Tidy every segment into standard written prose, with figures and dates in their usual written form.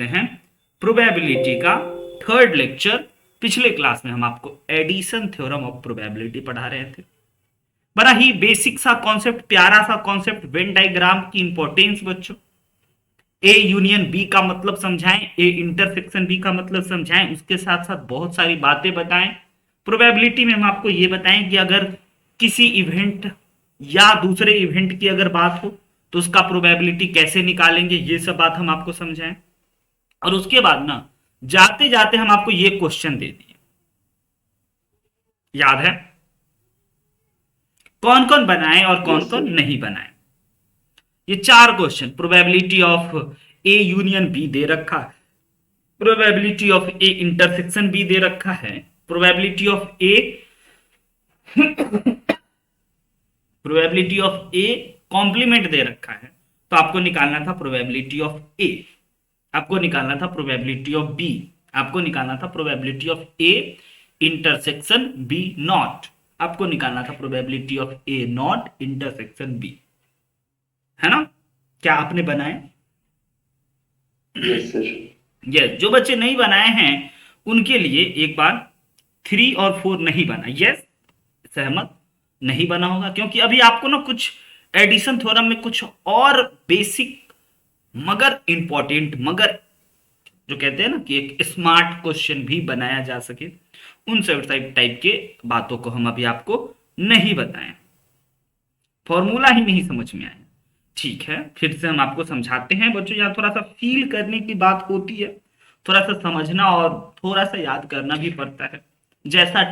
हैं प्रोबेबिलिटी का third lecture. पिछले क्लास में हम आपको एडिशन थ्योरम ऑफ प्रोबेबिलिटी पढ़ा रहे थे। बड़ा ही बेसिक सा कॉन्सेप्ट, प्यारा सा कॉन्सेप्ट, वेन डायग्राम की इंपॉर्टेंस बच्चों, ए यूनियन बी का मतलब समझाएं, ए इंटरसेक्शन बी का मतलब समझाएं, उसके साथ साथ बहुत सारी बातें बताएं। प्रोबेबिलिटी में हम आपको ये बताएं कि अगर किसी इवेंट या दूसरे इवेंट की अगर बात हो तो उसका प्रोबेबिलिटी कैसे निकालेंगे, ये सब बात हम आपको समझाएं। और उसके बाद ना जाते जाते हम आपको ये क्वेश्चन दे दिए, याद है? कौन कौन बनाए और कौन यस कौन सर। नहीं बनाए, ये चार question. Probability of A union B दे रखा है, probability of A intersection B दे रखा है, probability of A probability of A complement दे रखा है। तो आपको निकालना था प्रोबेबिलिटी ऑफ ए, आपको निकालना था प्रोबेबिलिटी ऑफ बी, आपको निकालना था probability of A intersection B not, आपको निकालना था probability of A not intersection B, है ना? क्या आपने बनाए? Yes sir. यस। जो बच्चे नहीं बनाए हैं उनके लिए एक बार 3 और 4 नहीं बना, यस सहमत? नहीं बना होगा क्योंकि अभी आपको ना कुछ एडिशन थ्योरम में कुछ और बेसिक मगर इंपॉर्टेंट, मगर जो कहते हैं ना कि एक स्मार्ट क्वेश्चन भी बनाया जा सके, उन सब टाइप के बातों को हम अभी आपको नहीं बताएं, फॉर्मूला ही नहीं समझ में आया। ठीक है, फिर से हम आपको समझाते हैं बच्चों। यहाँ थोड़ा सा फील करने की बात होती है, थोड़ा सा समझना और थोड़ा सा याद करना भी पड़ता है। जैसा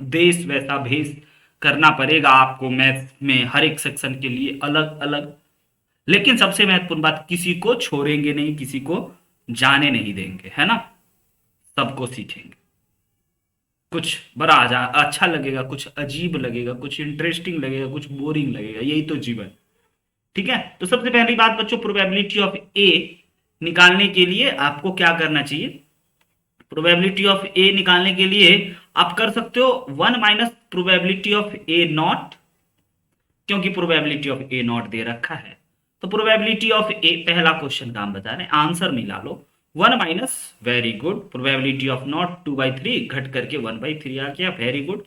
देश वैसा भेष करना पड़ेगा आपको मैथ्स में, हर एक सेक्शन के लिए अलग अलग। लेकिन सबसे महत्वपूर्ण बात, किसी को छोड़ेंगे नहीं, किसी को जाने नहीं देंगे, है ना? सबको सीखेंगे। कुछ बड़ा अच्छा लगेगा, कुछ अजीब लगेगा, कुछ इंटरेस्टिंग लगेगा, कुछ बोरिंग लगेगा, यही तो जीवन। ठीक है, तो सबसे पहली बात बच्चों, प्रोबेबिलिटी ऑफ ए निकालने के लिए आपको क्या करना चाहिए? प्रोबेबिलिटी ऑफ ए निकालने के लिए आप कर सकते हो 1 minus probability of A not, क्योंकि प्रोबेबिलिटी ऑफ ए नॉट दे रखा है। तो प्रोबेबिलिटी ऑफ ए, पहला क्वेश्चन का हम बता रहे हैं, आंसर मिला लो 1 minus, very good. Probability of not 2/3 घट करके 1/3 आ गया, वेरी गुड।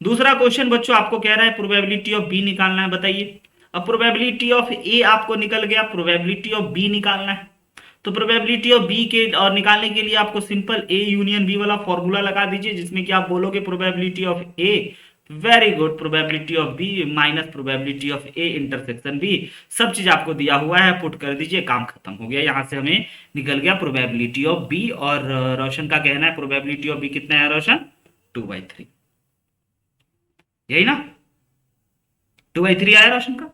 दूसरा क्वेश्चन बच्चों आपको कह रहा है प्रोबेबिलिटी ऑफ बी निकालना है, बताइए। अब प्रोबेबिलिटी ऑफ ए आपको निकल गया, प्रोबेबिलिटी ऑफ बी निकालना है। तो प्रोबेबिलिटी ऑफ बी के और निकालने के लिए आपको सिंपल ए यूनियन बी वाला फॉर्मूला लगा दीजिए, जिसमें कि आप बोलोगे probability of A, very good, probability of B minus probability of A intersection B. सब चीज आपको दिया हुआ है, पुट कर दीजिए, काम खत्म हो गया। यहां से हमें निकल गया प्रोबेबिलिटी ऑफ बी। और रोशन का कहना है प्रोबेबिलिटी ऑफ बी कितना है रोशन? 2/3, यही ना? 2/3 आया रोशन का।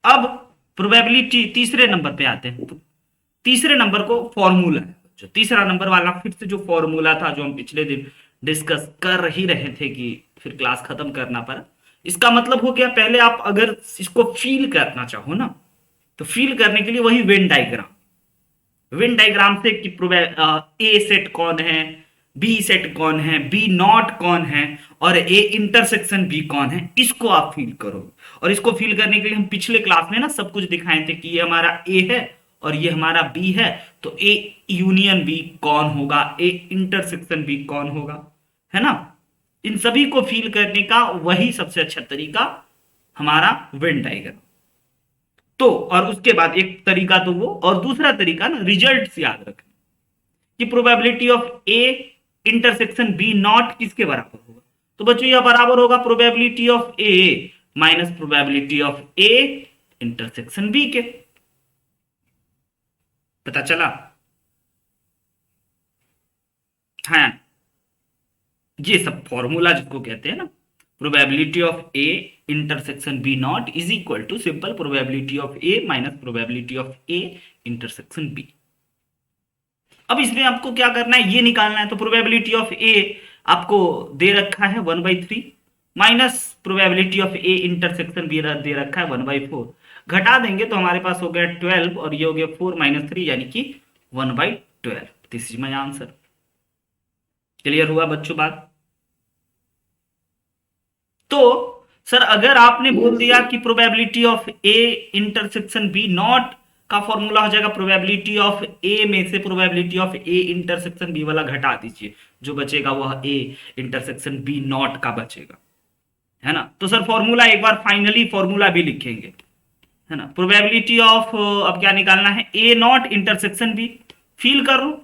अब प्रोबेबिलिटी तीसरे नंबर पे आते हैं। तीसरे नंबर को फॉर्मूला है, जो तीसरा नंबर वाला फिर से जो फॉर्मूला था, जो हम पिछले दिन डिस्कस कर ही रहे थे कि फिर क्लास खत्म करना पड़ा। इसका मतलब हो गया, पहले आप अगर इसको फील करना चाहो ना, तो फील करने के लिए वही वेन डायग्राम, वेन डायग्राम से कि ए सेट कौन है, बी सेट कौन है, बी नॉट कौन है, और ए इंटरसेक्शन बी कौन है, इसको आप फील करो। और इसको फील करने के लिए हम पिछले क्लास में ना सब कुछ दिखाए थे कि ये हमारा ए है और ये हमारा बी है, तो ए यूनियन बी कौन होगा, ए इंटरसेक्शन बी कौन होगा, है ना? इन सभी को फील करने का वही सबसे अच्छा तरीका हमारा वेन डायग्राम। तो और उसके बाद एक तरीका तो वो, और दूसरा तरीका ना रिजल्ट याद रखना कि probability of A intersection B not किसके बराबर होगा। तो बच्चों यह बराबर होगा probability of A minus probability of A intersection B के। पता चला? हाँ, ये सब फॉर्मूला जिसको कहते हैं ना, probability of A intersection B not is equal to simple probability of A minus probability of A intersection B. अब इसमें आपको क्या करना है, ये निकालना है। तो प्रोबेबिलिटी ऑफ ए आपको दे रखा है 1/3 minus probability of A intersection B दे रखा है 1/4। घटा देंगे तो हमारे पास हो गया 12 और ये हो गया 4 - 3 यानी कि 1/12। This is my answer. Clear हुआ बच्चों बात? तो सर अगर आपने बोल यस दिया सर। कि probability of A intersection B not का फॉर्मूला हो जाएगा प्रोबेबिलिटी ऑफ ए में से probability of A intersection B वाला घटा दीजिए, जो बचेगा वह ए इंटरसेक्शन बी नॉट का बचेगा, है ना। तो सर फॉर्मूला एक बार फाइनली फॉर्मूला भी लिखेंगे, है ना। प्रोबेबिलिटी ऑफ अब क्या निकालना है, ए नॉट इंटरसेक्शन बी, फील करो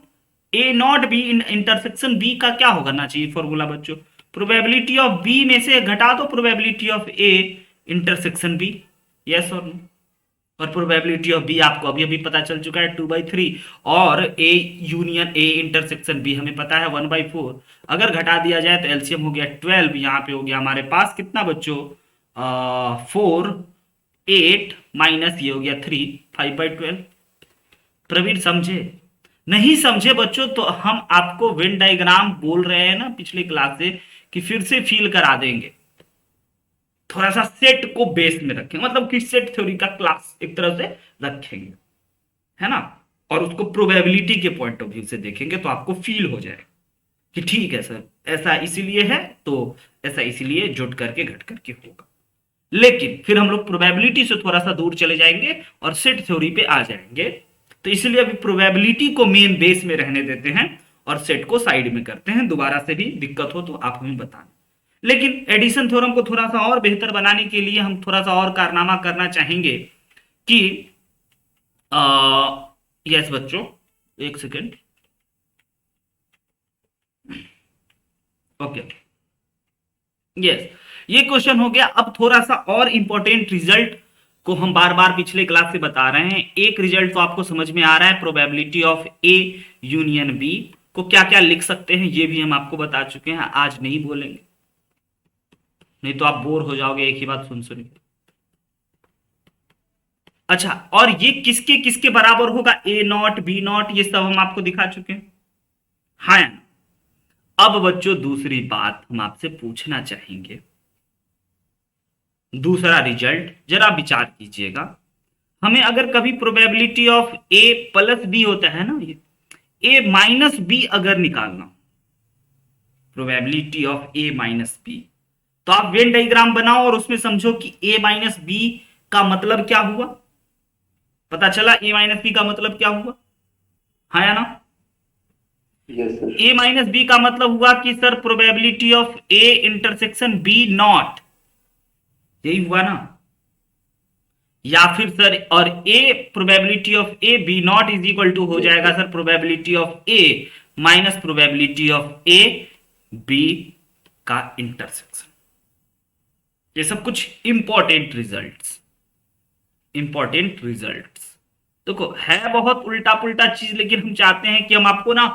ए नॉट बी इंटरसेक्शन बी का क्या होना चाहिए फॉर्मूला बच्चों, प्रोबेबिलिटी ऑफ बी में से घटा दो probability of A intersection B, yes और नो। और प्रोबेबिलिटी ऑफ बी आपको अभी अभी पता चल चुका है 2/3, और A union A intersection B हमें पता है 1/4। अगर घटा दिया जाए तो एलसीएम हो गया 12, यहाँ पे हो गया हमारे पास कितना बच्चों 4 8 माइनस ये हो गया 3 5/12। प्रवीण समझे? नहीं समझे बच्चों तो हम आपको वेन डायग्राम बोल रहे हैं ना पिछले क्लास से कि फिर से फील करा देंगे, थोड़ा सा सेट को बेस में रखेंगे, मतलब कि सेट थ्योरी का क्लास एक तरह से रखेंगे, है ना। और उसको प्रोबेबिलिटी के पॉइंट ऑफ व्यू से देखेंगे तो आपको फील हो जाएगा कि ठीक है सर ऐसा इसीलिए है, तो ऐसा इसीलिए जुट करके घट करके होगा। लेकिन फिर हम लोग प्रोबेबिलिटी से थोड़ा सा दूर चले जाएंगे और सेट थ्योरी पे आ जाएंगे, तो इसलिए अभी प्रोबेबिलिटी को मेन बेस में रहने देते हैं और सेट को साइड में करते हैं। दोबारा से भी दिक्कत हो तो आप हमें बताएं। लेकिन एडिशन थ्योरम को थोड़ा सा और बेहतर बनाने के लिए हम थोड़ा सा और कारनामा करना चाहेंगे कि यस बच्चों एक सेकेंड, ओके यस ये क्वेश्चन हो गया। अब थोड़ा सा और इंपॉर्टेंट रिजल्ट को हम बार बार पिछले क्लास से बता रहे हैं। एक रिजल्ट तो आपको समझ में आ रहा है, probability of A union B को क्या क्या लिख सकते हैं ये भी हम आपको बता चुके हैं, आज नहीं बोलेंगे, नहीं तो आप बोर हो जाओगे एक ही बात सुन सुन के। अच्छा, और ये किसके किसके बराबर होगा, ए नॉट बी नॉट, ये सब हम आपको दिखा चुके हैं, हाँ। अब बच्चों दूसरी बात हम आपसे पूछना चाहेंगे, दूसरा रिजल्ट जरा विचार कीजिएगा। हमें अगर कभी probability of A plus B होता है ना, ये ए माइनस बी अगर निकालना, probability of A minus B, तो आप वेन डायग्राम बनाओ और उसमें समझो कि ए माइनस बी का मतलब क्या हुआ। पता चला ए माइनस बी का मतलब क्या हुआ, हाँ या ना? ए माइनस बी का मतलब हुआ कि sir probability of A intersection B not, यही हुआ ना। या फिर सर और A probability of A B not is equal to हो जाएगा sir probability of A minus probability of A B का इंटरसेक्शन। ये सब कुछ इंपॉर्टेंट रिजल्ट्स देखो है बहुत उल्टा पुल्टा चीज, लेकिन हम चाहते हैं कि हम आपको ना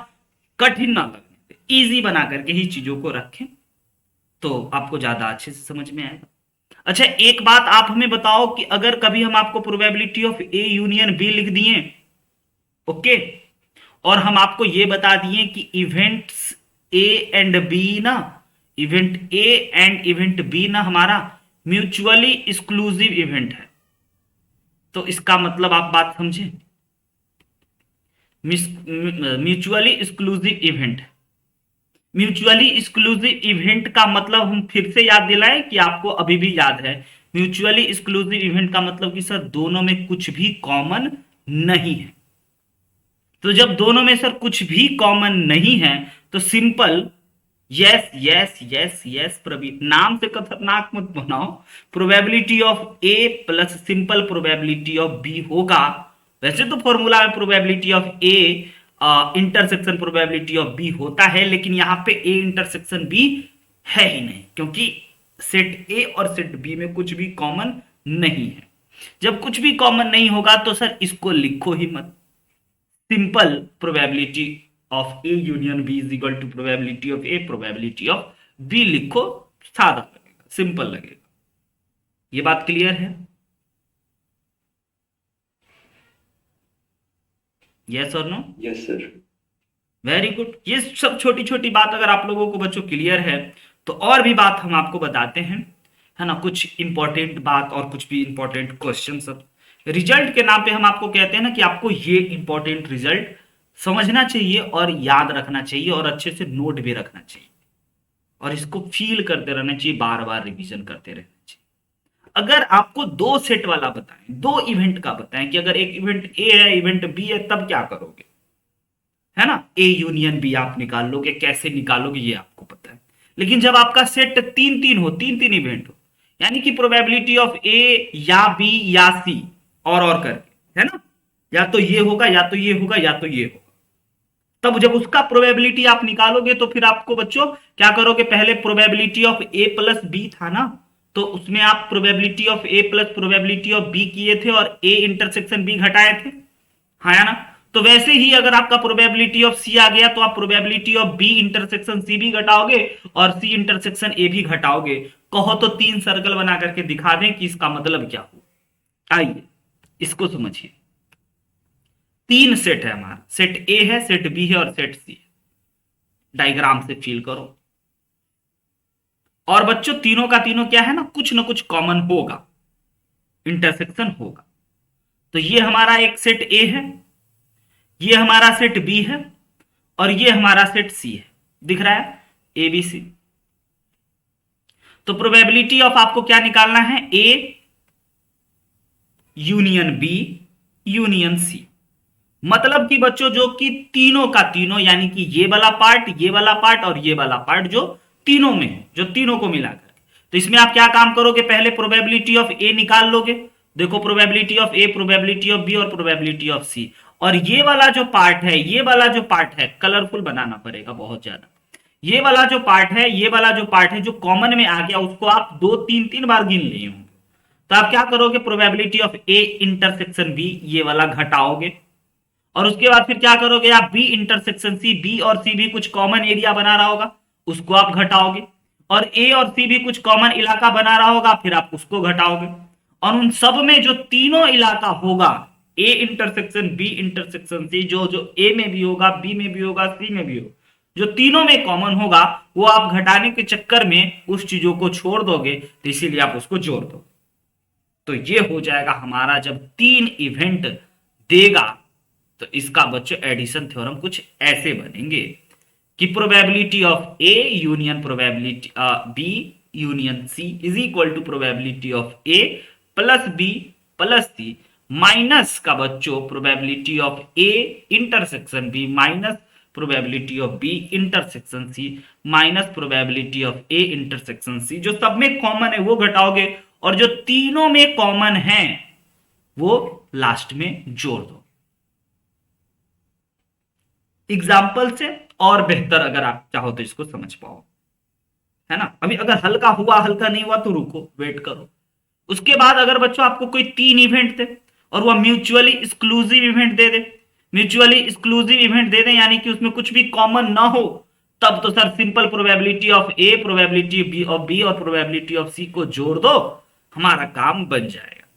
कठिन ना लगने, इजी बना करके ही चीजों को रखें तो आपको ज्यादा अच्छे से समझ में आएगा। अच्छा एक बात आप हमें बताओ कि अगर कभी हम आपको probability of A union B लिख दिए, ओके, और हम आपको ये बता दिए कि इवेंट्स ए एंड बी ना, event A and event B ना हमारा म्यूचुअली एक्सक्लूसिव इवेंट है, तो इसका मतलब आप बात समझे, mutually exclusive event. Mutually exclusive event का मतलब हम फिर से याद दिलाएं कि आपको अभी भी याद है, म्यूचुअली एक्सक्लूसिव इवेंट का मतलब कि सर दोनों में कुछ भी कॉमन नहीं है। तो जब दोनों में सर कुछ भी कॉमन नहीं है तो simple yes yes yes yes Praveen, नाम से खतरनाक मत बनाओ, probability of A plus simple probability of B होगा। वैसे तो फॉर्मूला में probability of A intersection probability of B होता है, लेकिन यहां पे ए इंटरसेक्शन बी है ही नहीं, क्योंकि सेट ए और सेट बी में कुछ भी कॉमन नहीं है। जब कुछ भी कॉमन नहीं होगा तो सर इसको लिखो ही मत, simple probability of A union B is equal to probability of A probability of B लिखो, सादा लगेगा, सिंपल लगेगा। ये बात क्लियर है? यस और no? Yes sir. Very good. ये सब छोटी छोटी बात अगर आप लोगों को बच्चों क्लियर है तो और भी बात हम आपको बताते हैं, है ना, कुछ इंपॉर्टेंट बात और कुछ भी इंपॉर्टेंट क्वेश्चन। सब रिजल्ट के नाम पे हम आपको कहते हैं ना कि आपको ये इंपॉर्टेंट रिजल्ट समझना चाहिए और याद रखना चाहिए और अच्छे से नोट भी रखना चाहिए और इसको फील करते रहना चाहिए, बार बार रिवीजन करते रहना चाहिए। अगर आपको दो सेट वाला बताएं, दो इवेंट का बताएं कि अगर एक इवेंट ए है इवेंट बी है तब क्या करोगे, है ना, ए यूनियन बी आप निकाल लोगे, कैसे निकालोगे ये आपको पता है। लेकिन जब आपका सेट तीन तीन हो, तीन तीन इवेंट हो, यानी कि प्रोबेबिलिटी ऑफ ए या बी या सी और करके, है ना, या तो ये होगा या तो ये होगा या तो ये होगा, तब जब उसका प्रोबेबिलिटी आप निकालोगे तो फिर आपको बच्चों क्या करोगे, पहले probability of A plus B था ना, तो उसमें आप probability of A plus probability of B किए थे और ए इंटरसेक्शन बी घटाए थे, हाँ या ना। तो वैसे ही अगर आपका प्रोबेबिलिटी ऑफ सी आ गया तो आप probability of B intersection C भी घटाओगे और सी इंटरसेक्शन ए भी घटाओगे। कहो तो तीन सर्कल बना करके दिखा दें कि इसका मतलब क्या हो। आइए इसको समझिए। तीन सेट है हमारा, सेट ए है, सेट बी है और सेट सी है। डायग्राम से फील करो। और बच्चों तीनों का तीनों क्या है ना कुछ कॉमन होगा, इंटरसेक्शन होगा। तो ये हमारा एक सेट ए है, ये हमारा सेट बी है और ये हमारा सेट सी है, दिख रहा है ए बी सी। तो प्रोबेबिलिटी ऑफ आपको क्या निकालना है, A union B union C. मतलब कि बच्चों जो कि तीनों का तीनों, यानी कि ये वाला पार्ट, ये वाला पार्ट और ये वाला पार्ट जो तीनों में है, जो तीनों को मिलाकर। तो इसमें आप क्या काम करोगे, पहले प्रोबेबिलिटी ऑफ ए निकाल लोगे। देखो probability of A, probability of B और प्रोबेबिलिटी ऑफ सी। और ये वाला जो पार्ट है, ये वाला जो पार्ट है, कलरफुल बनाना पड़ेगा बहुत ज्यादा। ये वाला जो पार्ट है, ये वाला जो पार्ट है जो कॉमन में आ गया, उसको आप दो तीन तीन बार गिन लिए होंगे। तो आप क्या करोगे, probability of A intersection B ये वाला घटाओगे और उसके बाद फिर क्या करोगे आप, बी इंटरसेक्शन सी, बी और सी भी कुछ कॉमन एरिया बना रहा होगा, उसको आप घटाओगे। और ए और सी भी कुछ कॉमन इलाका बना रहा होगा, फिर आप उसको घटाओगे। और उन सब में जो तीनों इलाका होगा, A intersection B intersection C, जो जो ए में भी होगा, बी में भी होगा, सी में भी होगा, जो तीनों में कॉमन होगा, वो आप घटाने के चक्कर में उस चीजों को छोड़ दोगे, तो इसीलिए आप उसको जोड़ दो। तो ये हो जाएगा हमारा, जब तीन इवेंट देगा तो इसका बच्चों एडिशन थ्योरम कुछ ऐसे बनेंगे कि probability of A union probability B union C is equal to probability of A plus B plus C minus का बच्चों probability of A intersection B minus probability of B intersection C minus probability of A intersection C. जो सब में common है वो घटाओगे और जो तीनों में कॉमन है वो लास्ट में जोड़ दो। एग्जाम्पल से और बेहतर अगर आप चाहो तो इसको समझ पाओ, है ना। अभी अगर हल्का हुआ हल्का नहीं हुआ तो रुको, वेट करो। उसके बाद अगर बच्चों आपको कोई तीन इवेंट दे और वह म्यूचुअली एक्सक्लूसिव इवेंट दे दे, म्यूचुअली एक्सक्लूसिव इवेंट दे दे यानी कि उसमें कुछ भी कॉमन ना हो, तब तो sir simple probability of A, probability of B और प्रोबेबिलिटी ऑफ सी को जोड़ दो, हमारा काम बन जाएगा,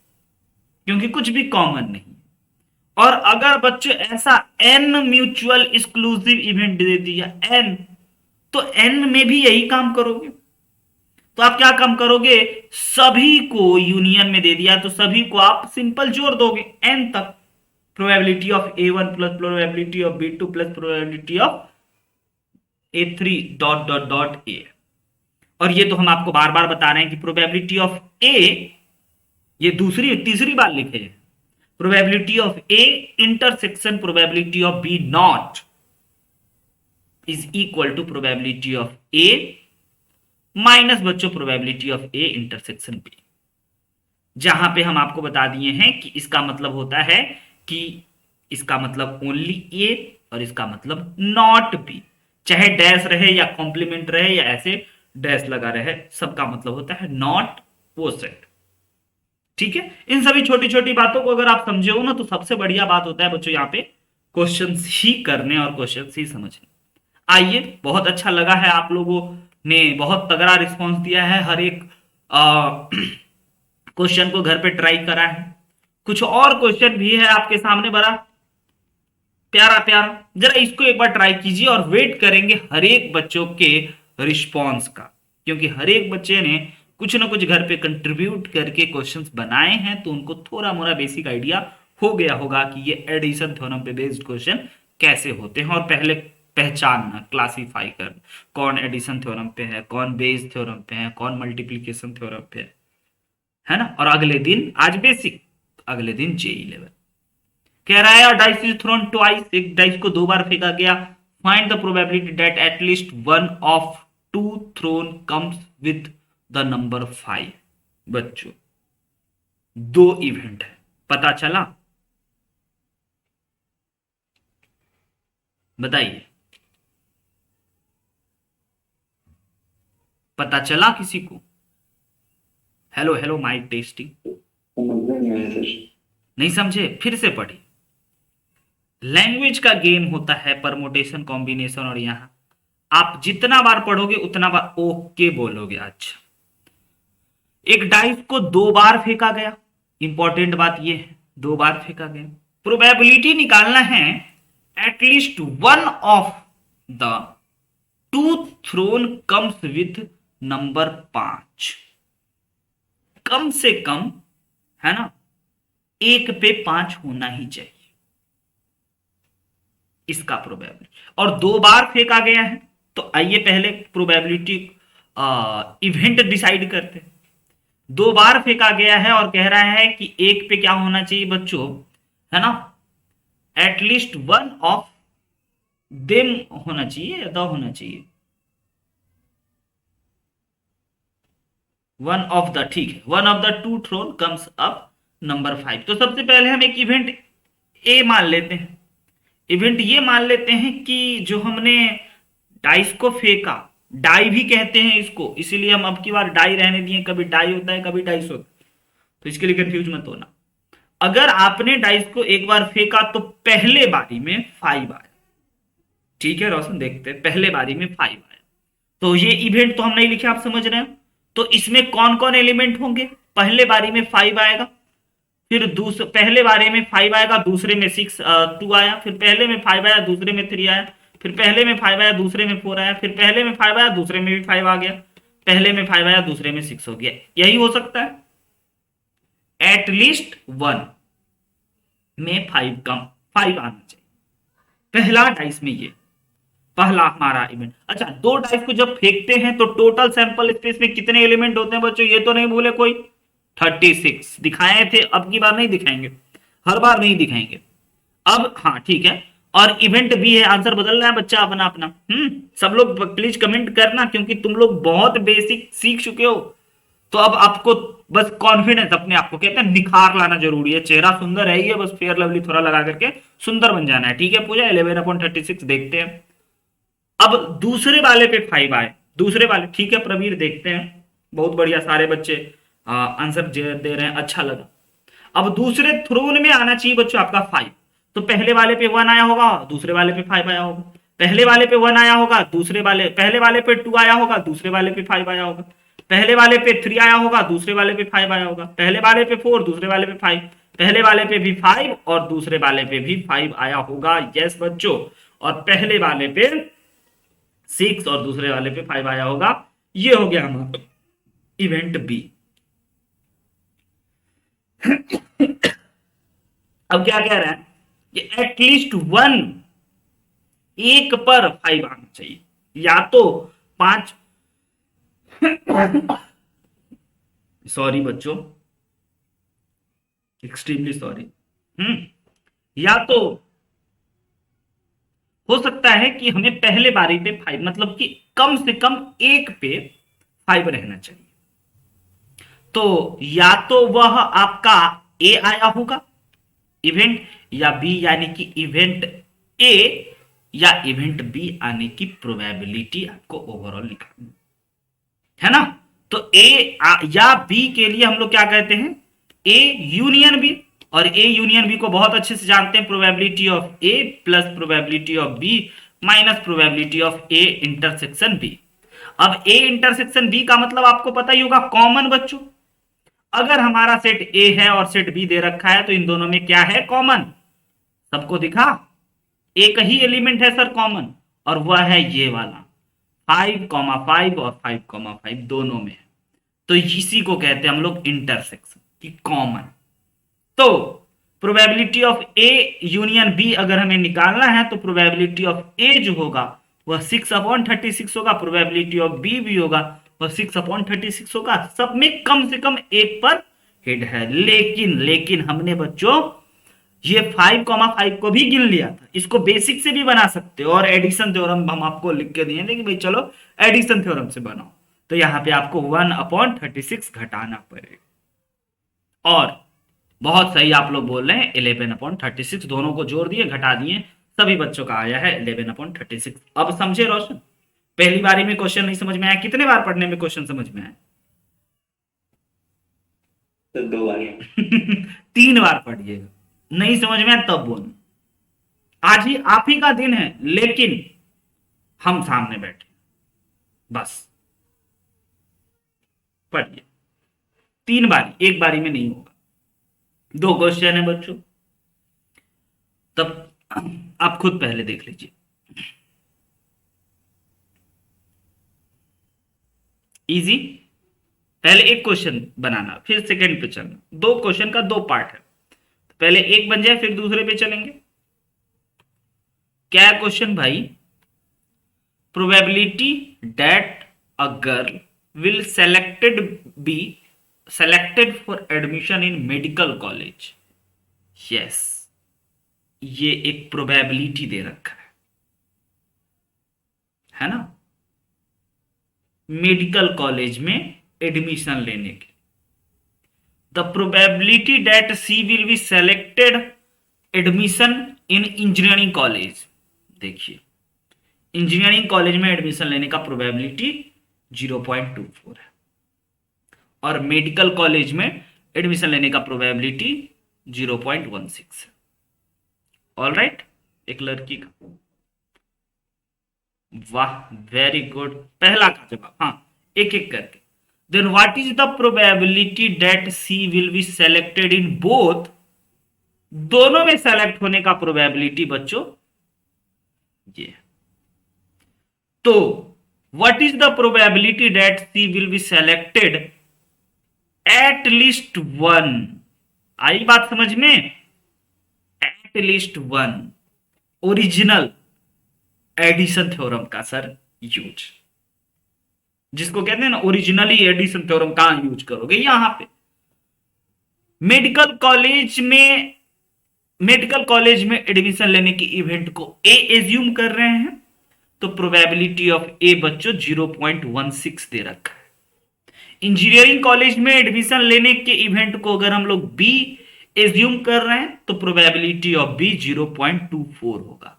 क्योंकि कुछ भी कॉमन नहीं। और अगर बच्चों ऐसा एन म्यूचुअल एक्सक्लूसिव इवेंट दे दिया एन, तो एन में भी यही काम करोगे। तो आप क्या काम करोगे, सभी को यूनियन में दे दिया तो सभी को आप सिंपल जोड़ दोगे एन तक। Probability of A one plus probability of B two plus probability of A three dot dot dot A. और ये तो हम आपको बार बार बता रहे हैं कि प्रोबेबिलिटी ऑफ ए, ये दूसरी तीसरी बार लिखे हैं, probability of A intersection probability of B not is equal to probability of A minus बच्चों probability of A intersection B। जहां पे हम आपको बता दिए हैं कि इसका मतलब होता है कि इसका मतलब ओनली A और इसका मतलब नॉट B, चाहे डैश रहे या कॉम्प्लीमेंट रहे या ऐसे डैश लगा रहे, सबका मतलब होता है नॉट वो सेट। ठीक है, इन सभी छोटी छोटी बातों को अगर आप समझे हो ना तो सबसे बढ़िया बात होता है बच्चों यहाँ पे क्वेश्चन ही करने और क्वेश्चन ही समझने। आइए, बहुत अच्छा लगा है, आप लोगों ने बहुत तगड़ा रिस्पांस दिया है, हर एक क्वेश्चन को घर पे ट्राई करा है। कुछ और क्वेश्चन भी है आपके सामने, बड़ा प्यारा प्यारा, जरा इसको एक बार ट्राई कीजिए और वेट करेंगे हर एक बच्चों के रिस्पॉन्स का, क्योंकि हर एक बच्चे ने कुछ ना कुछ घर पे कंट्रीब्यूट करके क्वेश्चंस बनाए हैं, तो उनको थोड़ा मोड़ा बेसिक आइडिया हो गया होगा कि ये एडिशन थ्योरम पे बेस्ड क्वेश्चन कैसे होते हैं। और पहले पहचानना, क्लासिफाई करना, कौन एडिशन थ्योरम पे है, कौन बेस थ्योरम पे है, कौन मल्टीप्लीकेशन थ्योरम पे है ना। और अगले दिन आज बेसिक, अगले दिन J11। कह रहा है डाइस इज थ्रोन ट्वाइस, एक डाइस को 2 बार फेंका गया। Find the probability that at least one of two thrown comes with the number 5। बच्चों 2 इवेंट है, पता चला? बताइए, पता चला किसी को? Hello hello mic testing. नहीं समझे? फिर से पढ़िए। लैंग्वेज का गेम होता है परमोटेशन, कॉम्बिनेशन, और यहां आप जितना बार पढ़ोगे उतना बार ओके बोलोगे। अच्छा, एक डाइस को 2 बार फेंका गया, इंपॉर्टेंट बात यह है 2 बार फेंका गया। प्रोबेबिलिटी निकालना है at least one of the two thrown comes with number 5। कम से कम, है ना, 1 पे 5 होना ही चाहिए, इसका प्रोबेबिलिटी। और 2 बार फेंका गया है, तो आइए पहले प्रोबेबिलिटी इवेंट डिसाइड करते हैं। 2 बार फेंका गया है और कह रहा है कि 1 पे क्या होना चाहिए बच्चों, है ना, एटलीस्ट वन ऑफ देम होना चाहिए या द होना चाहिए, वन ऑफ द, ठीक है, one of the two thrown comes up number 5। तो सबसे पहले हम एक इवेंट ए मान लेते हैं। इवेंट ये मान लेते हैं कि जो हमने डाइस को फेंका, डाई भी कहते हैं इसको, इसीलिए हम अब की बार डाई रहने दिए, कभी डाई होता है कभी डाइस होता है, तो इसके लिए कंफ्यूज मत होना। अगर आपने डाइस को एक बार फेंका तो पहले बारी में 5 आया, ठीक है रोशन, देखते हैं, पहले बारी में 5 आया। तो ये इवेंट तो हम नहीं लिखे, आप समझ रहे हो। तो इसमें कौन कौन एलिमेंट होंगे? पहले बारी में 5 आएगा, फिर पहले बारे में 5 आएगा, दूसरे में 2 आया, फिर पहले में 5 आया, दूसरे में 3 आया, फिर पहले में 5 आया, दूसरे में 4 आया, फिर पहले में 5 आया, दूसरे में भी 5 आ गया, पहले में 5 आया, दूसरे में 6 हो गया। यही हो सकता है, एटलीस्ट 1 में 5 आना चाहिए पहला डाइस में। ये पहला हमारा इवेंट। अच्छा, 2 डाइस को जब फेंकते हैं तो टोटल सैंपल स्पेस में कितने एलिमेंट होते हैं बच्चों? ये तो नहीं भूले कोई, 36 दिखाए थे, अब की बार नहीं दिखाएंगे, हर बार नहीं दिखाएंगे अब। हाँ ठीक है, और इवेंट भी है, आंसर बदल रहा है बच्चा अपना अपना। सब लोग प्लीज कमेंट करना, क्योंकि तुम लोग बहुत बेसिक सीख चुके हो, तो अब आपको बस कॉन्फिडेंस अपने आप को, कहते हैं, निखार लाना जरूरी है। चेहरा सुंदर है ही है, बस फेयर लवली थोड़ा लगा करके सुंदर बन जाना है, ठीक है पूजा। 11/36 देखते हैं। अब दूसरे वाले पे 5 आए, दूसरे वाले, ठीक है प्रवीर, देखते हैं, बहुत बढ़िया, सारे बच्चे आंसर दे रहे हैं, अच्छा लगा। अब दूसरे थ्रोन में आना चाहिए बच्चों आपका 5, तो पहले वाले पे 1 आया होगा, दूसरे वाले पे 5 आया होगा, पहले वाले पे 1 आया होगा, पहले वाले पे 2 आया होगा, दूसरे वाले पे 5 आया होगा, पहले वाले पे 3 आया होगा, दूसरे वाले पे 5 आया होगा, पहले वाले पे 4, दूसरे वाले पे 5, पहले वाले पे भी 5 और दूसरे वाले पे भी 5 आया होगा। यस बच्चों, और पहले वाले पे 6 और दूसरे वाले पे 5 आया होगा। ये हो गया हमारा इवेंट बी। अब क्या कह रहा है कि एटलीस्ट 1 पर 5 आना चाहिए, या तो 5 सॉरी बच्चों, एक्सट्रीमली सॉरी, या तो हो सकता है कि हमें पहले बारी पे 5, मतलब कि कम से कम 1 पे 5 रहना चाहिए। तो या तो वह आपका ए आया होगा इवेंट, या बी, यानी कि इवेंट ए या इवेंट बी आने की प्रोबेबिलिटी आपको ओवरऑल निकालनी है ना। तो ए या बी के लिए हम लोग क्या कहते हैं, ए यूनियन बी, और ए यूनियन बी को बहुत अच्छे से जानते हैं, probability of A plus probability of B minus probability of A intersection B. अब ए इंटरसेक्शन बी का मतलब आपको पता ही होगा, कॉमन बच्चों। अगर हमारा सेट ए है और सेट बी दे रखा है तो इन दोनों में क्या है, कॉमन। सबको दिखा, एक ही एलिमेंट है सर कॉमन, और वह है ये वाला 5,5 और 5,5 दोनों में है। तो इसी को कहते हैं हम लोग इंटरसेक्शन की कॉमन। तो probability of A union B अगर हमें निकालना है तो प्रोबेबिलिटी ऑफ ए जो होगा वह 6/36 होगा, प्रोबेबिलिटी ऑफ बी भी होगा वह 6/36 होगा। सब में कम से कम 1 पर हेड है। लेकिन लेकिन हमने बच्चों ये 5,5 को भी गिन लिया था। इसको बेसिक से भी बना सकते हो और एडिशन थ्योरम हम आपको लिख के दिए थे कि भाई चलो एडिशन थ्योरम से बनाओ। तो यहां पे आपको 1/36 घटाना पड़ेगा। और बहुत सही आप लोग बोल रहे हैं, 11/36 दोनों को जोड़ दिए घटा दिए, सभी बच्चों का आया है 11/36। अब समझे रोशन? पहली बारी में क्वेश्चन नहीं समझ में आया, कितने बार पढ़ने में क्वेश्चन समझ में आया? तो 2 बार। 3 बार पढ़िएगा, नहीं समझ में आया तब बोल। आज ही आप ही का दिन है, लेकिन हम सामने बैठे, बस पढ़िए। 3 बारी, एक बारी में नहीं होगा। 2 क्वेश्चन है बच्चों, तब आप खुद पहले देख लीजिए। इजी। पहले एक क्वेश्चन बनाना, फिर सेकंड पे चलना। 2 क्वेश्चन का 2 पार्ट है, पहले एक बन जाए फिर दूसरे पे चलेंगे। क्या है क्वेश्चन भाई? Probability that a girl will be selected for admission in medical college. Yes, ये एक प्रोबेबिलिटी दे रखा है ना, मेडिकल कॉलेज में एडमिशन लेने की। The probability that C will be selected admission in engineering college. देखिए, इंजीनियरिंग कॉलेज में एडमिशन लेने का प्रोबेबिलिटी 0.24 है, और मेडिकल कॉलेज में एडमिशन लेने का प्रोबेबिलिटी 0.16 है। ऑल राइट, एक लड़की का। वाह, वेरी गुड, पहला का जवाब। हाँ, एक एक करके। Then what is the probability that C will be selected in both. दोनों में सेलेक्ट होने का प्रोबेबिलिटी बच्चों ये। तो what is the probability that C will be selected at least one. आई बात समझ में? At least one original addition theorem का सर यूज, जिसको कहते हैं ना ओरिजिनली एडिशन थ्योरम, कहां यूज करोगे? यहां पे मेडिकल कॉलेज में एडमिशन लेने की इवेंट को ए एज्यूम कर रहे हैं, तो प्रोबेबिलिटी ऑफ ए बच्चों 0.16 दे रखा है। इंजीनियरिंग कॉलेज में एडमिशन लेने के इवेंट को अगर हम लोग बी एज्यूम कर रहे हैं, तो प्रोबेबिलिटी ऑफ बी 0.24 होगा।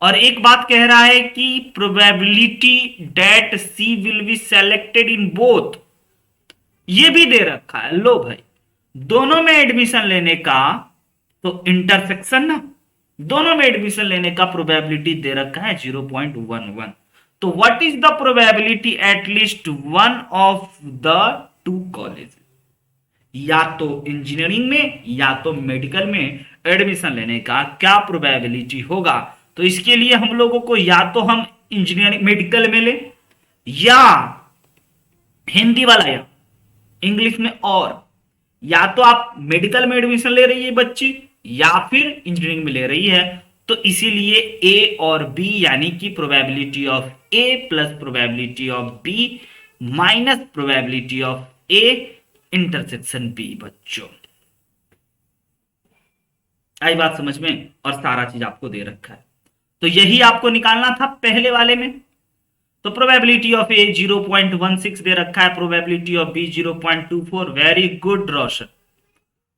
और एक बात कह रहा है कि probability that C will be selected in both, ये भी दे रखा है। लो भाई, दोनों में एडमिशन लेने का, तो इंटरसेक्शन ना, दोनों में एडमिशन लेने का प्रोबेबिलिटी दे रखा है 0.11। तो what is the probability at least one of the 2 college, या तो इंजीनियरिंग में या तो मेडिकल में एडमिशन लेने का क्या प्रोबेबिलिटी होगा? तो इसके लिए हम लोगों को या तो हम इंजीनियरिंग मेडिकल में ले, या हिंदी वाला, या इंग्लिश में, और या तो आप मेडिकल में एडमिशन ले रही है बच्ची, या फिर इंजीनियरिंग में ले रही है। तो इसीलिए ए और बी, यानी कि probability of A plus probability of B minus probability of A intersection B. बच्चों आई बात समझ में? और सारा चीज आपको दे रखा है, तो यही आपको निकालना था पहले वाले में। तो प्रोबेबिलिटी ऑफ ए 0.16 दे रखा है, probability of B 0.24। Very good Roshan.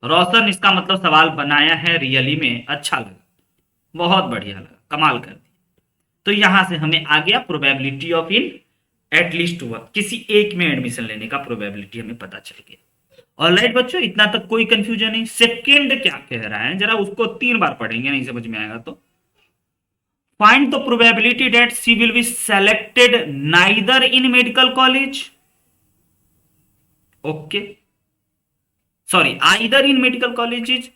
Roshan, इसका मतलब सवाल बनाया है रियली में, अच्छा लगा, बहुत बढ़िया लगा, कमाल कर दिया। तो यहां से हमें आ गया probability of in at least one, किसी एक में एडमिशन लेने का प्रोबेबिलिटी हमें पता चल गया। ऑलराइट बच्चों, इतना तक कोई कंफ्यूजन नहीं। सेकेंड क्या कह रहा है, जरा उसको 3 बार पढ़ेंगे, नहीं समझ में आएगा तो। Find the probability that she will be selected neither in medical college, okay, sorry, either in medical colleges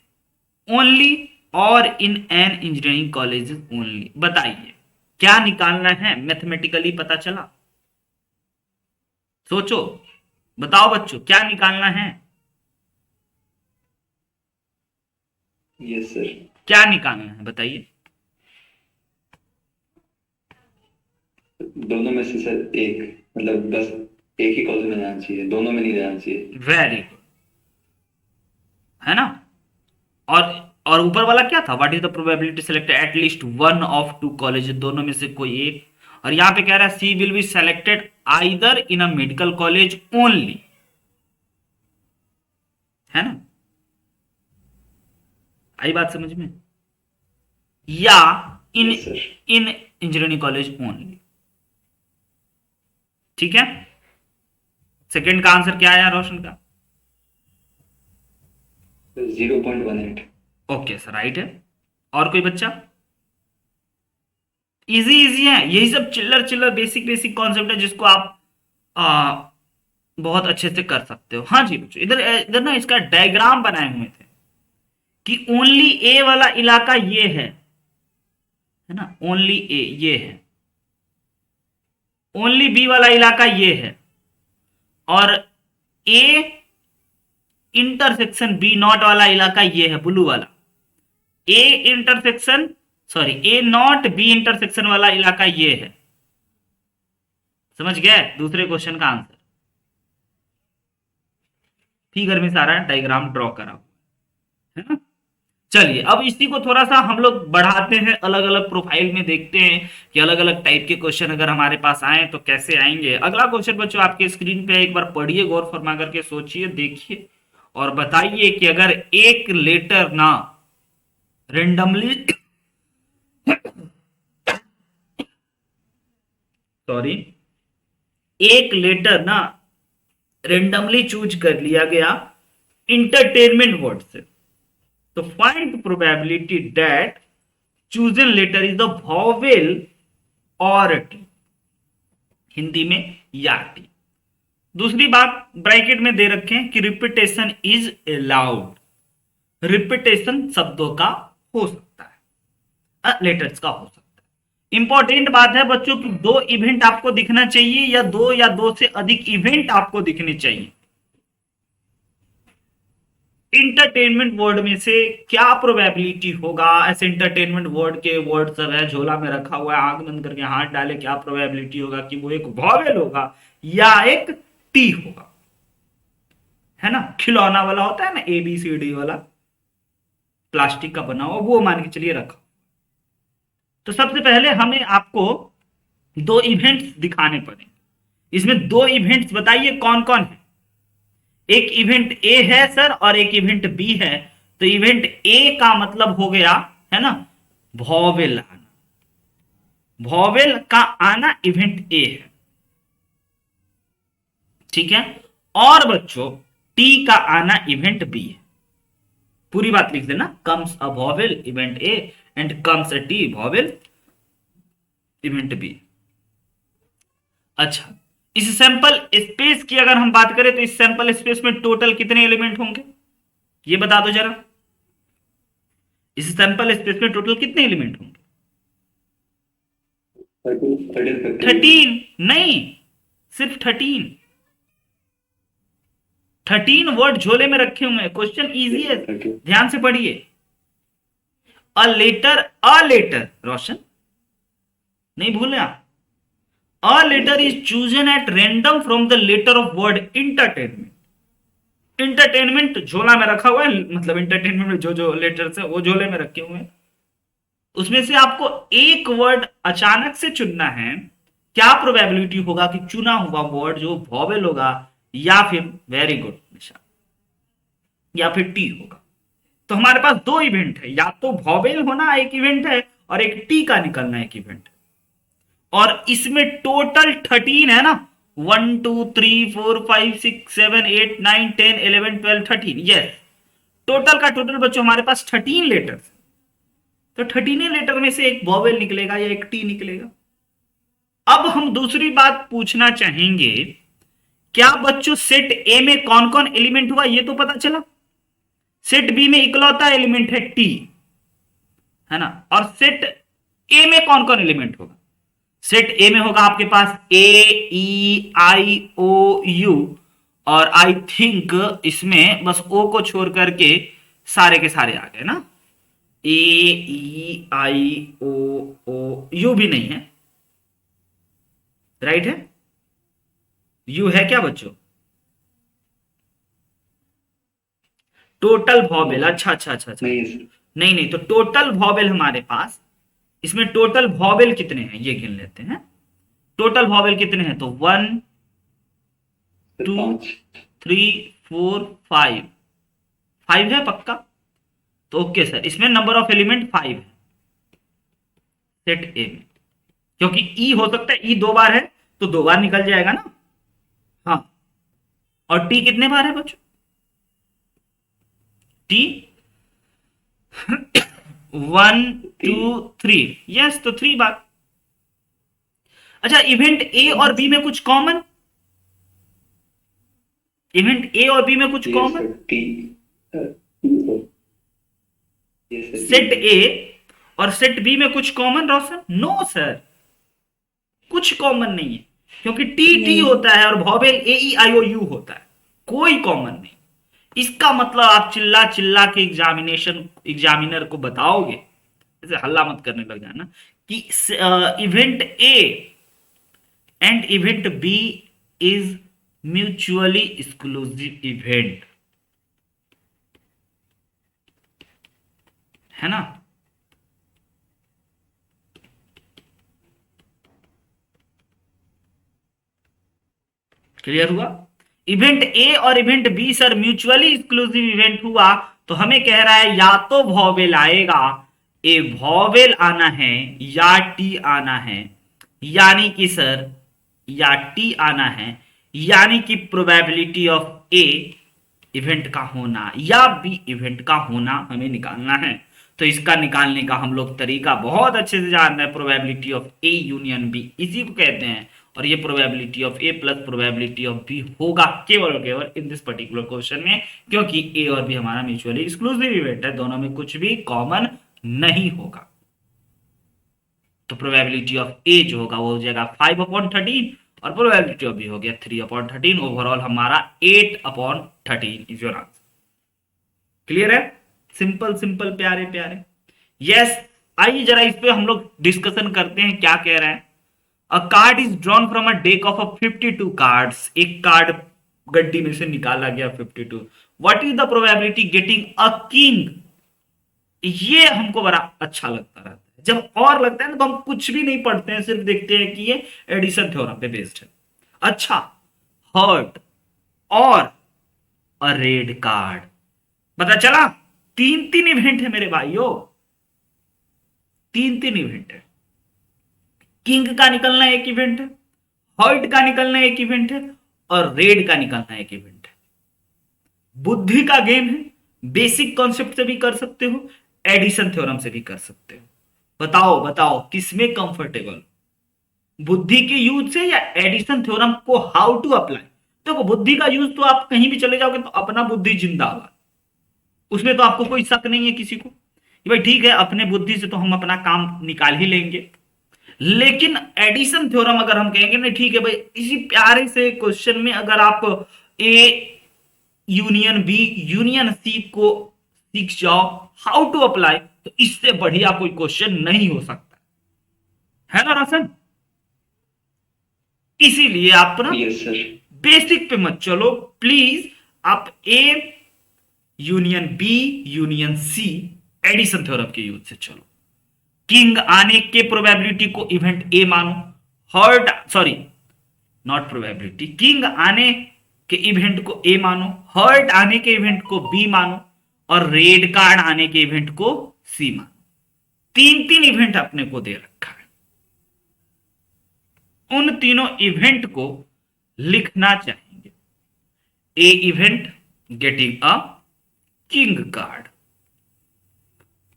only or in an engineering college only। बताइए क्या निकालना है? मैथमेटिकली पता चला? सोचो, बताओ बच्चों, क्या निकालना है? Yes sir. क्या निकालना है बताइए? दोनों में से सर एक, मतलब बस एक ही कॉलेज में जाना चाहिए, दोनों में नहीं जाना चाहिए। वेरी गुड, है ना। और और ऊपर वाला क्या था, what is the probability select at least one of two college, दोनों में से कोई एक। और यहां पे कह रहा है she will be selected either in a medical college only, है ना, आई बात समझ में, या in yes sir. In engineering college only. ठीक है, सेकंड का आंसर क्या आया रोशन का? 0.18। ओके सर, राइट है। और कोई बच्चा? इजी इजी है, यही सब चिल्लर चिल्लर बेसिक बेसिक कॉन्सेप्ट है जिसको आप बहुत अच्छे से कर सकते हो। हाँ जी बच्चों, इधर इधर ना इसका डायग्राम बनाए हुए थे कि ओनली ए वाला इलाका ये है ना, ओनली ए ये है, ओनली बी वाला इलाका ये है, और ए इंटरसेक्शन बी नॉट वाला इलाका ये है ब्लू वाला, A intersection sorry A not be intersection वाला इलाका ये है। समझ गए दूसरे क्वेश्चन का आंसर? फिगर में सारा डायग्राम ड्रॉ करा हुआ है ना। चलिए अब इसी को थोड़ा सा हम लोग बढ़ाते हैं, अलग अलग प्रोफाइल में देखते हैं कि अलग अलग टाइप के क्वेश्चन अगर हमारे पास आए तो कैसे आएंगे। अगला क्वेश्चन बच्चों आपके स्क्रीन पे एक बार पढ़िए, गौर फरमा करके सोचिए, देखिए और बताइए कि अगर एक लेटर ना रेंडमली सॉरी एक लेटर ना रेंडमली चूज कर लिया गया इंटरटेनमेंट वर्ड से, तो find the probability that chosen letter is the vowel और टी, हिंदी में या टी। दूसरी बात ब्रैकेट में दे रखे हैं कि रिपीटेशन इज अलाउड, रिपीटेशन शब्दों का हो सकता है, लेटर्स का हो सकता है। इंपॉर्टेंट बात है बच्चों की दो इवेंट आपको दिखना चाहिए या दो से अधिक इवेंट आपको दिखने चाहिए। इंटरटेनमेंट वर्ड में से क्या प्रोबेबिलिटी होगा? ऐसे इंटरटेनमेंट वर्ड के वर्ड सब है, झोला में रखा हुआ है, आंख बंद करके हाथ डाले, क्या प्रोबेबिलिटी होगा कि वो एक वॉवेल होगा या एक टी होगा? है ना, खिलौना वाला होता है ना ABCD वाला, प्लास्टिक का बना हुआ, वो मान के चलिए रखा। तो सबसे पहले हमें आपको दो इवेंट्स दिखाने पड़ेंगे। इसमें दो इवेंट्स बताइए कौन कौन है? एक इवेंट ए है सर और एक इवेंट बी है। तो इवेंट ए का मतलब हो गया, है ना, वॉवेल आना, वॉवेल का आना इवेंट ए है। ठीक है, और बच्चों टी का आना इवेंट बी है। पूरी बात लिख देना, comes a vowel event A and comes a T vowel event B. अच्छा, इस सैंपल स्पेस की अगर हम बात करें तो इस सैंपल स्पेस में टोटल कितने एलिमेंट होंगे ये बता दो जरा। इस सैंपल स्पेस में टोटल कितने एलिमेंट होंगे? 13 नहीं, सिर्फ 13 वर्ड झोले में रखे हुए हैं। क्वेश्चन इजी है, ध्यान से पढ़िए। अ लेटर रोशन नहीं भूलना, a letter is chosen at random from the letter of word entertainment. Entertainment झोला में रखा हुआ है, मतलब इंटरटेनमेंट में जो जो लेटर्स है वो झोले में रखे हुए हैं, उसमें से आपको एक वर्ड अचानक से चुनना है। क्या प्रोबेबिलिटी होगा कि चुना हुआ वर्ड जो वॉवेल होगा या फिर, वेरी गुड निशा, या फिर टी होगा? तो हमारे पास दो इवेंट है, या तो वॉवेल होना एक इवेंट है और एक टी का निकलना एक इवेंट है। और इसमें टोटल 13 है ना, 1 2 3 4 5 6 7 8 9 10 11 12 13, यस, टोटल का टोटल बच्चों हमारे पास 13 लेटर्स। तो 13 लेटर में से एक वॉवेल निकलेगा या एक टी निकलेगा। अब हम दूसरी बात पूछना चाहेंगे, क्या बच्चों सेट ए में कौन कौन एलिमेंट हुआ ये तो पता चला, सेट बी में इकलौता एलिमेंट है टी, है ना, और सेट ए में कौन कौन एलिमेंट होगा? सेट ए में होगा आपके पास AEIOU, और आई थिंक इसमें बस ओ को छोड़ करके सारे के सारे आ गए ना, AEIOO, यू भी नहीं है, राइट है, यू है क्या बच्चों? टोटल वॉवेल, अच्छा अच्छा अच्छा अच्छा, नहीं सर। नहीं नहीं, तो टोटल वॉवेल हमारे पास, इसमें टोटल वॉवेल कितने हैं ये गिन लेते हैं। टोटल वॉवेल कितने हैं, तो 1 सर 2 5। 3 4 5, 5 है पक्का? तो ओके सर, इसमें नंबर ऑफ एलिमेंट 5 है सेट ए में, क्योंकि ई हो सकता है, ई 2 बार है तो 2 बार निकल जाएगा ना। हाँ, और टी कितने बार है बच्चों, टी 1 2 3। 3, यस, तो 3 बार। अच्छा, इवेंट ए और बी में कुछ कॉमन, इवेंट ए और बी में कुछ yes common, sir T. Yes sir T set है। ए और सेट बी में कुछ कॉमन रोशन, नो सर, कुछ कॉमन नहीं है, क्योंकि टी टी होता है और vowel A E I O you होता है, कोई कॉमन नहीं। इसका मतलब आप चिल्ला चिल्ला के एग्जामिनर को बताओगे, ऐसे हल्ला मत करने लग जाना, कि event A and event B is mutually exclusive event, है ना। क्लियर हुआ? इवेंट ए और event B sir mutually exclusive event हुआ, तो हमें कह रहा है या तो वॉवेल आएगा, ए वॉवेल आना है या टी आना है, यानी कि सर या टी आना है, यानी कि प्रोबेबिलिटी ऑफ ए इवेंट का होना या बी इवेंट का होना हमें निकालना है। तो इसका निकालने का हम लोग तरीका बहुत अच्छे से जान रहे हैं, probability of A union B इसी को कहते हैं, और ये probability of A plus probability of B होगा केवल और केवल इन दिस पर्टिकुलर क्वेश्चन में, क्योंकि ए और बी हमारा म्यूचुअली एक्सक्लूसिव इवेंट है, दोनों में कुछ भी कॉमन नहीं होगा। तो प्रोबेबिलिटी ऑफ ए जो होगा वो हो जाएगा 5/13, और प्रोबेबिलिटी ऑफ बी हो गया 3/13, ओवरऑल हमारा 8/13 इज योर आंसर। क्लियर है? सिंपल सिंपल प्यारे प्यारे, यस। आइए जरा इस पे हम लोग डिस्कशन करते हैं, क्या कह रहे हैं। अ card is drawn from a deck of 52 cards, एक कार्ड गड्डी में से निकाला गया 52, what is the probability getting a king. ये हमको बड़ा अच्छा लगता रहता है, जब और लगता है ना तो हम कुछ भी नहीं पढ़ते हैं, सिर्फ देखते हैं कि ये एडिशन थ्योरम पे बेस्ड है। अच्छा, हर्ट और अ रेड कार्ड, पता चला 3 इवेंट है मेरे भाइयों, 3 इवेंट है। किंग का निकलना एक इवेंट है, हर्ट का निकलना एक इवेंट है, और रेड का निकलना एक इवेंट है। बुद्धि का गेम है, बेसिक कॉन्सेप्ट से भी कर सकते हो, एडिशन थ्योरम से भी कर सकते हो। बताओ बताओ किसमें कंफर्टेबल, बुद्धि के यूज से या एडिशन थ्योरम को हाउ टू अप्लाई। देखो बुद्धि का यूज तो आप कहीं भी चले जाओगे तो अपना बुद्धि जिंदाबाद, उसमें तो आपको कोई शक नहीं है किसी को कि भाई ठीक है अपने बुद्धि से तो हम अपना काम निकाल ही लेंगे। लेकिन एडिशन थ्योरम अगर हम कहेंगे नहीं ठीक है भाई, इसी प्यारे से क्वेश्चन में अगर आप A union B union C को सीख जाओ हाउ टू अप्लाई, तो इससे बढ़िया कोई क्वेश्चन नहीं हो सकता, है ना रोशन। इसीलिए आप ना यस सर। बेसिक पे मत चलो प्लीज, आप A union B union C addition theorem के यूज से चलो। किंग आने के प्रोबेबिलिटी को इवेंट ए मानो, heart sorry not probability, king आने के इवेंट को ए मानो, हर्ट आने के इवेंट को बी मानो, और रेड कार्ड आने के इवेंट को सी मानो। 3 इवेंट अपने को दे रखा है, उन तीनों इवेंट को लिखना चाहेंगे। A event getting a king card,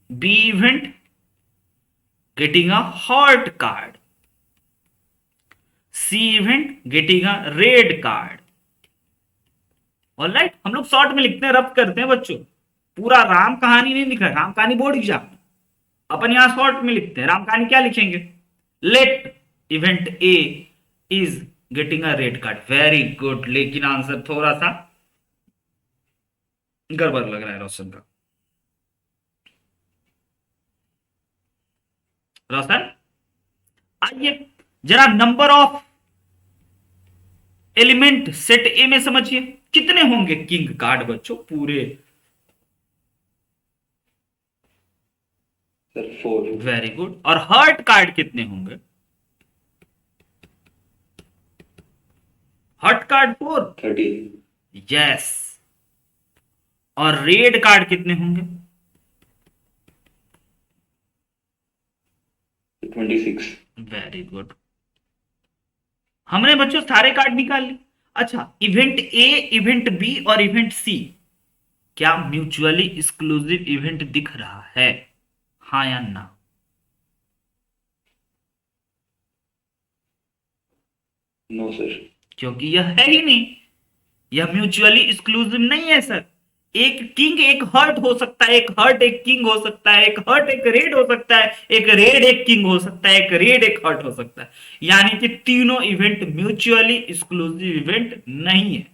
B event getting a heart card, C event getting a red card। Alright, हम लोग शॉर्ट में लिखते हैं, रब करते हैं बच्चों, पूरा राम कहानी नहीं लिख रहे, राम कहानी बोर्ड एग्जाम में, अपन यहां शॉर्ट में लिखते हैं। राम कहानी क्या लिखेंगे, let event A is getting a red card, very good, लेकिन आंसर थोड़ा सा गड़बड़ लग रहा है रोशन का। रोशन आइए जरा number of element set A में समझिए, कितने होंगे किंग कार्ड बच्चों, पूरे 4. Very good. और हर्ट कार्ड कितने होंगे? Heart card 4। 13. यस। और रेड कार्ड कितने होंगे? 26. Very good. हमने बच्चों सारे कार्ड निकाल लिए। अच्छा, इवेंट ए, इवेंट बी और इवेंट सी क्या म्यूचुअली एक्सक्लूसिव इवेंट दिख रहा है? हाँ या ना? No, sir. क्योंकि यह है ही नहीं, यह म्यूचुअली एक्सक्लूसिव नहीं है सर। एक किंग एक हर्ट हो सकता है, एक हर्ट एक किंग हो सकता है, एक हर्ट एक रेड हो सकता है, एक रेड एक किंग हो सकता है, एक रेड एक हर्ट हो सकता है। यानी कि तीनों इवेंट म्यूचुअली एक्सक्लूसिव इवेंट नहीं है।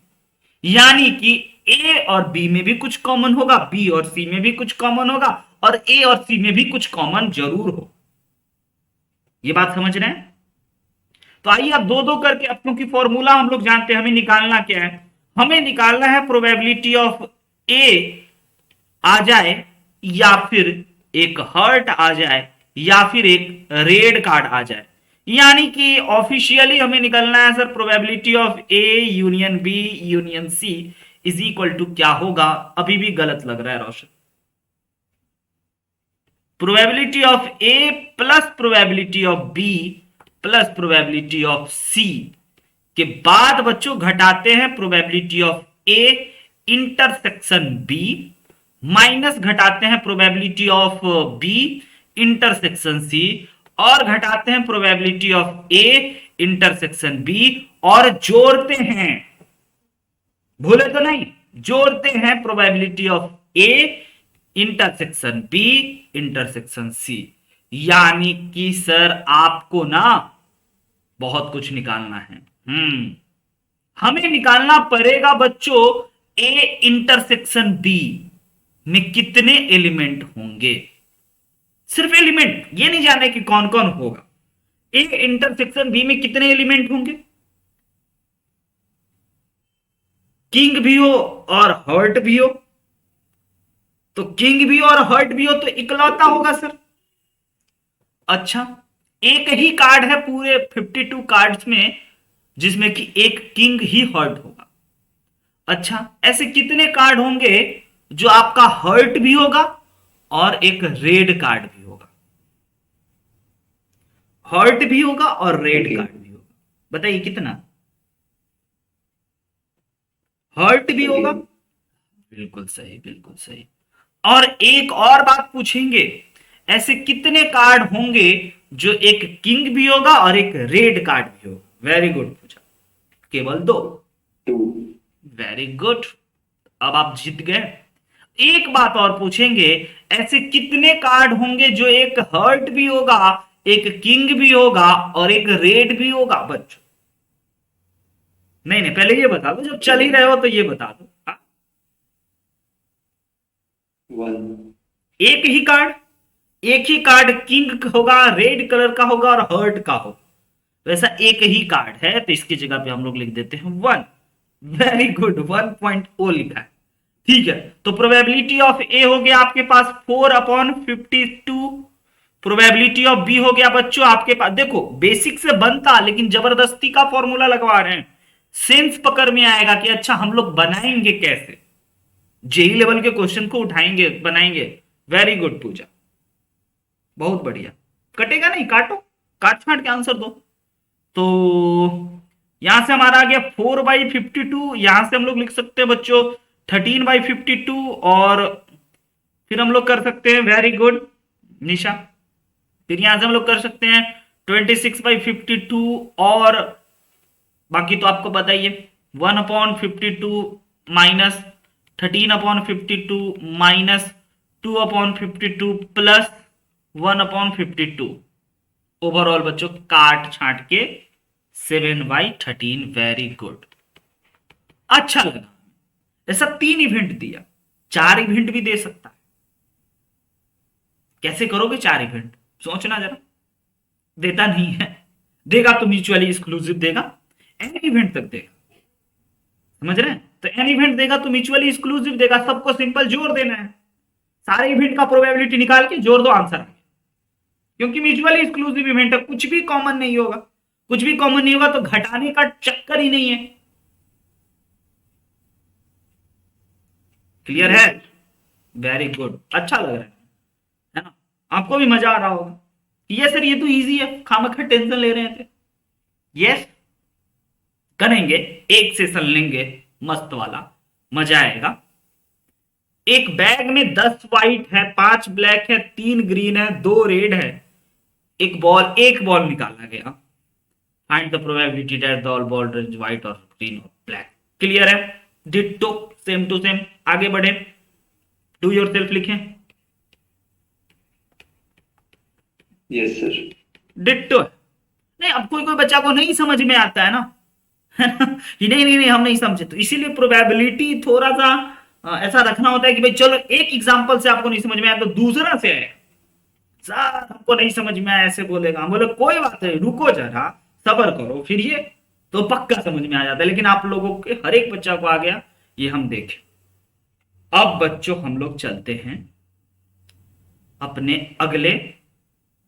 यानी कि ए और बी में भी कुछ कॉमन होगा, बी और सी में भी कुछ कॉमन होगा, और ए और सी में भी कुछ कॉमन जरूर हो। ये बात समझ रहे हैं? तो आइए अब दो दो करके, अब क्योंकि फॉर्मूला हम लोग जानते हैं, हमें निकालना क्या है? हमें निकालना है प्रोबेबिलिटी ऑफ ए आ जाए, या फिर एक हर्ट आ जाए, या फिर एक रेड कार्ड आ जाए। यानी कि ऑफिशियली हमें निकलना है sir, probability of A union B union C is equal to क्या होगा? अभी भी गलत लग रहा है Roshan. Probability of A plus probability of B plus probability of C के बाद बच्चों घटाते हैं probability of A intersection B, minus घटाते हैं probability of B intersection C, और घटाते हैं probability of A intersection B, और जोड़ते हैं, भूले तो नहीं, जोड़ते हैं probability of A intersection B intersection C. यानी कि सर आपको ना बहुत कुछ निकालना है। हमें निकालना पड़ेगा बच्चों, ए इंटरसेक्शन बी में कितने एलिमेंट होंगे। सिर्फ एलिमेंट, ये नहीं जाने कि कौन कौन होगा। ए इंटरसेक्शन बी में कितने एलिमेंट होंगे? किंग भी हो और हर्ट भी हो, तो किंग भी और हर्ट भी हो तो इकलौता होगा सर। अच्छा, एक ही कार्ड है पूरे 52 कार्ड्स में जिसमें कि एक किंग ही हर्ट होगा। अच्छा, ऐसे कितने कार्ड होंगे जो आपका हर्ट भी होगा और एक रेड कार्ड भी होगा? हर्ट भी होगा और रेड कार्ड भी होगा, बताइए कितना? हर्ट भी होगा, बिल्कुल सही बिल्कुल सही। और एक और बात पूछेंगे, ऐसे कितने कार्ड होंगे जो एक किंग भी होगा और एक रेड कार्ड भी होगा? वेरी गुड पूछा, केवल 2। 2. वेरी गुड, अब आप जीत गए। एक बात और पूछेंगे, ऐसे कितने कार्ड होंगे जो एक हर्ट भी होगा, एक किंग भी होगा और एक रेड भी होगा बच्चों? नहीं नहीं, पहले ये बता दो, जब चल ही रहे हो तो ये बता दो। 1. एक ही कार्ड किंग होगा, रेड कलर का होगा और हर्ट का होगा। वैसा एक ही कार्ड है तो इसकी जगह पे हम लोग लिख देते हैं 1। वेरी गुड, 1.0 लिखा है। ठीक है, तो प्रोबेबिलिटी ऑफ ए हो गया आपके पास 4/52, प्रोबेबिलिटी ऑफ बी हो गया बच्चों आपके पास, देखो बेसिक से बनता लेकिन जबरदस्ती का फॉर्मूला लगवा रहे हैं, सेंस पकड़ में आएगा कि अच्छा हम लोग बनाएंगे कैसे, जेई लेवल के क्वेश्चन को उठाएंगे बनाएंगे। वेरी गुड पूजा, बहुत बढ़िया। कटेगा नहीं, काटो, काट छाट के आंसर दो। तो यहां से हमारा आ गया 4/52, यहां से हम लोग लिख सकते हैं बच्चों 13/52, और फिर हम लोग कर सकते हैं, वेरी गुड निशा, फिर यहां से हम लोग कर सकते हैं 26/52, और बाकी तो आपको बताइए 1/52 माइनस 13/52 माइनस 2/52 प्लस 1/52, ओवरऑल बच्चों काट छाट के 7/13। वेरी गुड, अच्छा लगा। ऐसा 3 इवेंट दिया, 4 इवेंट भी दे सकता है। कैसे करोगे 4 इवेंट, सोचना जरा। देता नहीं है, देगा तो म्यूचुअली एक्सक्लूसिव देगा, एन इवेंट तक देगा, समझ रहे हैं? तो एन इवेंट देगा तो म्यूचुअली एक्सक्लूसिव देगा, सबको सिंपल जोड़ देना है, सारे इवेंट का प्रोबेबिलिटी निकाल के जोड़ दो, आंसर आ गया। क्योंकि म्यूचुअली एक्सक्लूसिव इवेंट है, कुछ भी कॉमन नहीं होगा, कुछ भी कॉमन नहीं होगा तो घटाने का चक्कर ही नहीं है। क्लियर है? वेरी गुड, अच्छा लग रहा है ना? आपको भी मजा आ रहा होगा। ये सर ये तो इजी है, खामखा टेंशन ले रहे थे। यस, करेंगे, एक सेशन लेंगे मस्त वाला, मजा आएगा। एक बैग में 10 व्हाइट है, 5 ब्लैक है, 3 ग्रीन है, 2 रेड है, एक बॉल निकाला गया। Find the probability that the all ball range white और ग्रीन और ब्लैक। क्लियर है? Ditto, same to same. आगे बढ़े, डू योर सेल्फ लिखें। Yes sir. डिट्टो है। नहीं, अब कोई कोई बच्चा को नहीं समझ में आता है ना, है ना कि नहीं नहीं नहीं हम नहीं समझे, तो इसीलिए प्रोबेबिलिटी थोड़ा सा ऐसा रखना होता है कि भाई चलो एक एग्जांपल से आपको नहीं समझ में आया तो दूसरा से है, सर हमको नहीं समझ में आया ऐसे बोलेगा, हम बोले कोई बात नहीं, रुको जरा, सब्र करो, फिर ये तो पक्का समझ में आ जाता है। लेकिन आप लोगों के हर एक बच्चा को आ गया, ये हम देखें। अब बच्चों हम लोग चलते हैं अपने अगले